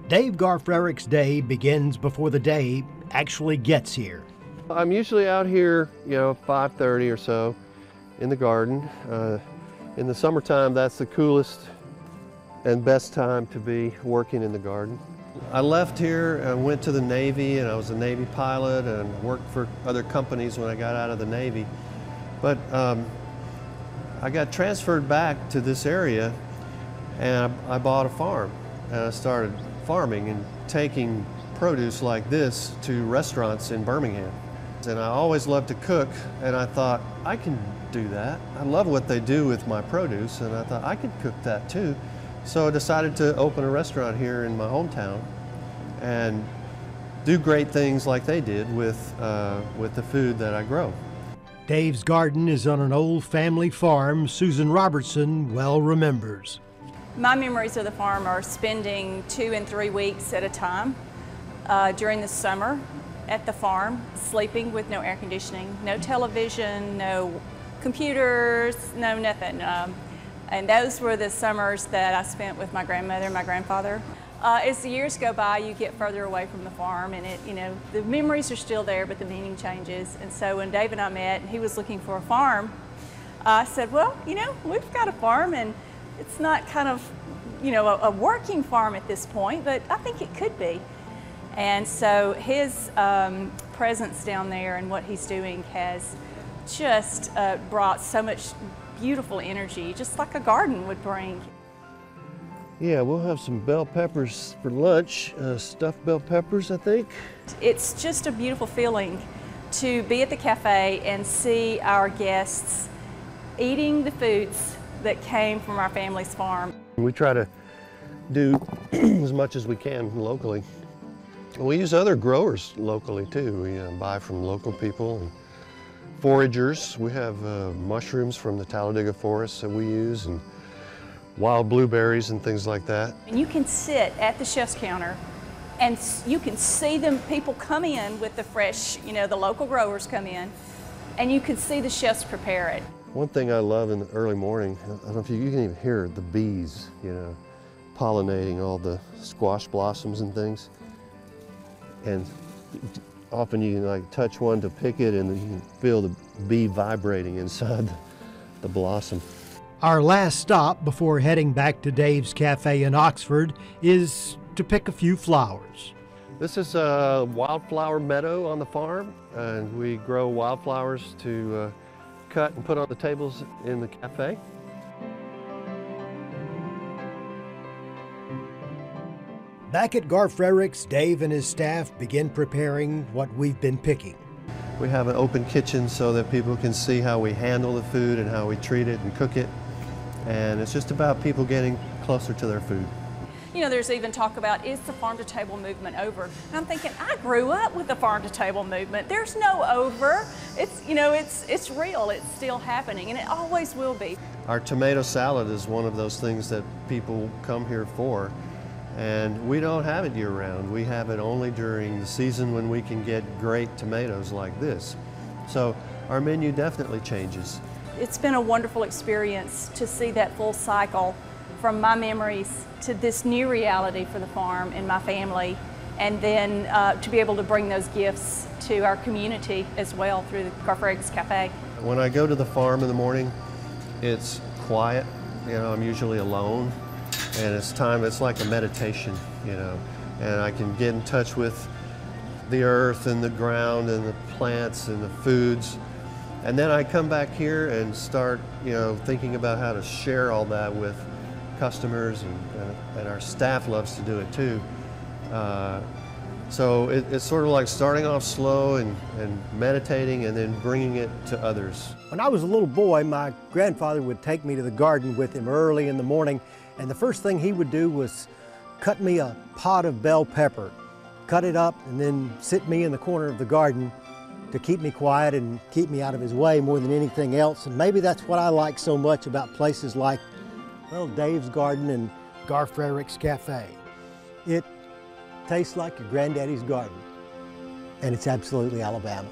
Dave Garfrerick's day begins before the day actually gets here. I'm usually out here, 5:30 or so in the garden. In the summertime, that's the coolest and best time to be working in the garden. I left here and went to the Navy, and I was a Navy pilot and worked for other companies when I got out of the Navy. But I got transferred back to this area, and I bought a farm, and I started farming and taking produce like this to restaurants in Birmingham. And I always loved to cook, and I thought, I can do that. I love what they do with my produce, and I thought I could cook that too. So I decided to open a restaurant here in my hometown and do great things like they did with the food that I grow. Dave's garden is on an old family farm Susan Robertson well remembers. My memories of the farm are spending 2 and 3 weeks at a time during the summer at the farm, sleeping with no air conditioning, no television, no computers, no nothing. And those were the summers that I spent with my grandmother and my grandfather. As the years go by, you get further away from the farm, and the memories are still there, but the meaning changes. And so when Dave and I met, and he was looking for a farm, I said, well, we've got a farm, and it's not kind of, a working farm at this point, but I think it could be. And so his presence down there and what he's doing has just brought so much beautiful energy, just like a garden would bring. Yeah, we'll have some bell peppers for lunch, stuffed bell peppers, I think. It's just a beautiful feeling to be at the cafe and see our guests eating the foods that came from our family's farm. We try to do as much as we can locally. We use other growers locally too. We buy from local people and foragers. We have mushrooms from the Talladega forest that we use, and wild blueberries and things like that. And you can sit at the chef's counter and you can see them, people come in with the fresh, the local growers come in, and you can see the chefs prepare it. One thing I love in the early morning, I don't know if you can even hear the bees, pollinating all the squash blossoms and things. And often you can touch one to pick it, and you can feel the bee vibrating inside the blossom. Our last stop before heading back to Dave's Cafe in Oxford is to pick a few flowers. This is a wildflower meadow on the farm, and we grow wildflowers to cut and put on the tables in the cafe. Back at Garfrerick's, Dave and his staff begin preparing what we've been picking. We have an open kitchen so that people can see how we handle the food and how we treat it and cook it. And it's just about people getting closer to their food. There's even talk about, is the farm-to-table movement over? And I'm thinking, I grew up with the farm-to-table movement. There's no over. It's, it's real. It's still happening, and it always will be. Our tomato salad is one of those things that people come here for. And we don't have it year-round. We have it only during the season when we can get great tomatoes like this. So our menu definitely changes. It's been a wonderful experience to see that full cycle from my memories to this new reality for the farm and my family, and then to be able to bring those gifts to our community as well through the Garfrerick's Cafe. When I go to the farm in the morning, it's quiet. I'm usually alone, and it's like a meditation, and I can get in touch with the earth and the ground and the plants and the foods. And then I come back here and start, thinking about how to share all that with customers, and our staff loves to do it too. So it's sort of like starting off slow and meditating, and then bringing it to others. When I was a little boy, my grandfather would take me to the garden with him early in the morning, and the first thing he would do was cut me a pod of bell pepper, cut it up, and then sit me in the corner of the garden to keep me quiet and keep me out of his way more than anything else. And maybe that's what I like so much about places like, well, Dave's Garden and Garfrerick's Cafe. It tastes like your granddaddy's garden. And it's absolutely Alabama.